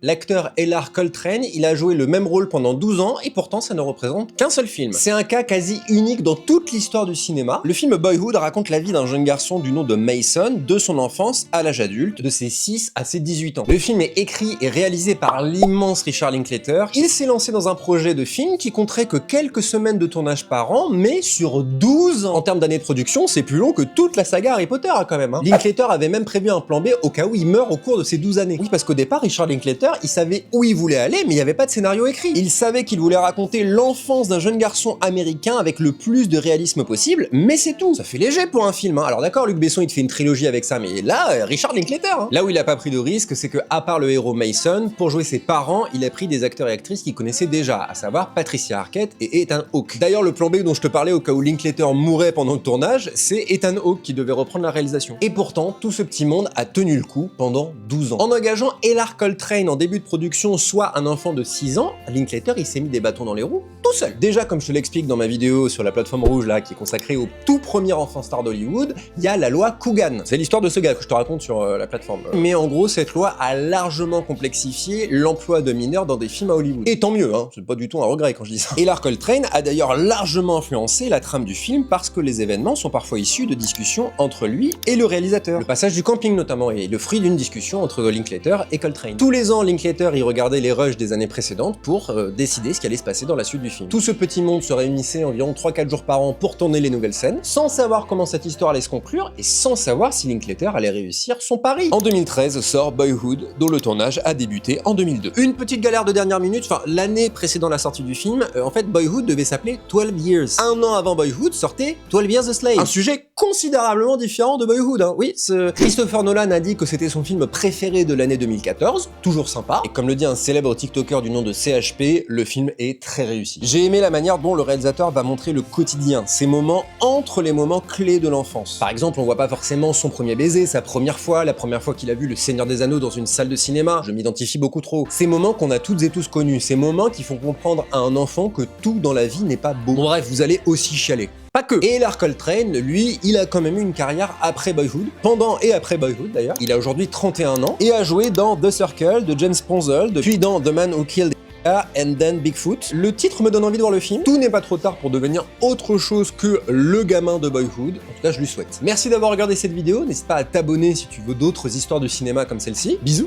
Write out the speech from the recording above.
L'acteur Ellar Coltrane, il a joué le même rôle pendant 12 ans et pourtant ça ne représente qu'un seul film. C'est un cas quasi unique dans toute l'histoire du cinéma. Le film Boyhood raconte la vie d'un jeune garçon du nom de Mason, de son enfance à l'âge adulte, de ses 6 à ses 18 ans. Le film est écrit et réalisé par l'immense Richard Linklater. Il s'est lancé dans un projet de film qui compterait que quelques semaines de tournage par an, mais sur 12 ans. En termes d'années de production, c'est plus long que toute la saga Harry Potter quand même. Linklater avait même prévu un plan B au cas où il meurt au cours de ces 12 années. Oui, parce qu'au départ, Richard Linklater, il savait où il voulait aller, mais il n'y avait pas de scénario écrit. Il savait qu'il voulait raconter l'enfance d'un jeune garçon américain avec le plus de réalisme possible, mais c'est tout. Ça fait léger pour un film. Alors d'accord, Luc Besson, il te fait une trilogie avec ça, mais là, Richard Linklater. Là où il a pas pris de risque, c'est que, à part le héros Mason, pour jouer ses parents, il a pris des acteurs et actrices qu'il connaissait déjà, à savoir Patricia Arquette et Ethan Hawke. D'ailleurs, le plan B dont je te parlais au cas où Linklater mourrait pendant le tournage, c'est Ethan Hawke qui devait reprendre la réalisation. Et pourtant, tout ce petit monde a tenu le coup pendant 12 ans. En engageant Ellar Coltrane en début de production, soit un enfant de 6 ans, Linklater il s'est mis des bâtons dans les roues tout seul. Déjà, comme je te l'explique dans ma vidéo sur la plateforme rouge là, qui est consacrée au tout premier enfant star d'Hollywood, il y a la loi Coogan. C'est l'histoire de ce gars que je te raconte sur la plateforme. Mais en gros, cette loi a largement complexifié l'emploi de mineurs dans des films à Hollywood. Et tant mieux, c'est pas du tout un regret quand je dis ça. Ellar Coltrane a d'ailleurs largement influencé la trame du film parce que les événements sont parfois issus de discussions entre lui et le réalisateur. Le passage du camping notamment est le fruit d'une discussion entre Linklater et Coltrane. Tous les ans, Linklater y regardait les rushs des années précédentes pour décider ce qui allait se passer dans la suite du film. Tout ce petit monde se réunissait environ 3-4 jours par an pour tourner les nouvelles scènes, sans savoir comment cette histoire allait se conclure et sans savoir si Linklater allait réussir son pari. En 2013 sort Boyhood, dont le tournage a débuté en 2002. Une petite galère de dernière minute, enfin l'année précédant la sortie du film, en fait Boyhood devait s'appeler 12 Years. Un an avant Boyhood sortait 12 Years a Slave. Un sujet considérablement différent de Boyhood. Oui, Christopher Nolan a dit que c'était son film préféré de l'année 2014, toujours sympa, et comme le dit un célèbre TikToker du nom de CHP, le film est très réussi. J'ai aimé la manière dont le réalisateur va montrer le quotidien, ces moments entre les moments clés de l'enfance. Par exemple, on voit pas forcément son premier baiser, sa première fois, la première fois qu'il a vu Le Seigneur des Anneaux dans une salle de cinéma, je m'identifie beaucoup trop. Ces moments qu'on a toutes et tous connus, ces moments qui font comprendre à un enfant que tout dans la vie n'est pas beau. Bon bref, vous allez aussi chialer. Pas que. Et Ellar Coltrane, lui, il a quand même eu une carrière après Boyhood, pendant et après Boyhood d'ailleurs. Il a aujourd'hui 31 ans et a joué dans The Circle de James Ponsoldt, puis dans The Man Who Killed and then Bigfoot. Le titre me donne envie de voir le film. Tout n'est pas trop tard pour devenir autre chose que le gamin de Boyhood. En tout cas, je lui souhaite. Merci d'avoir regardé cette vidéo. N'hésite pas à t'abonner si tu veux d'autres histoires de cinéma comme celle-ci. Bisous.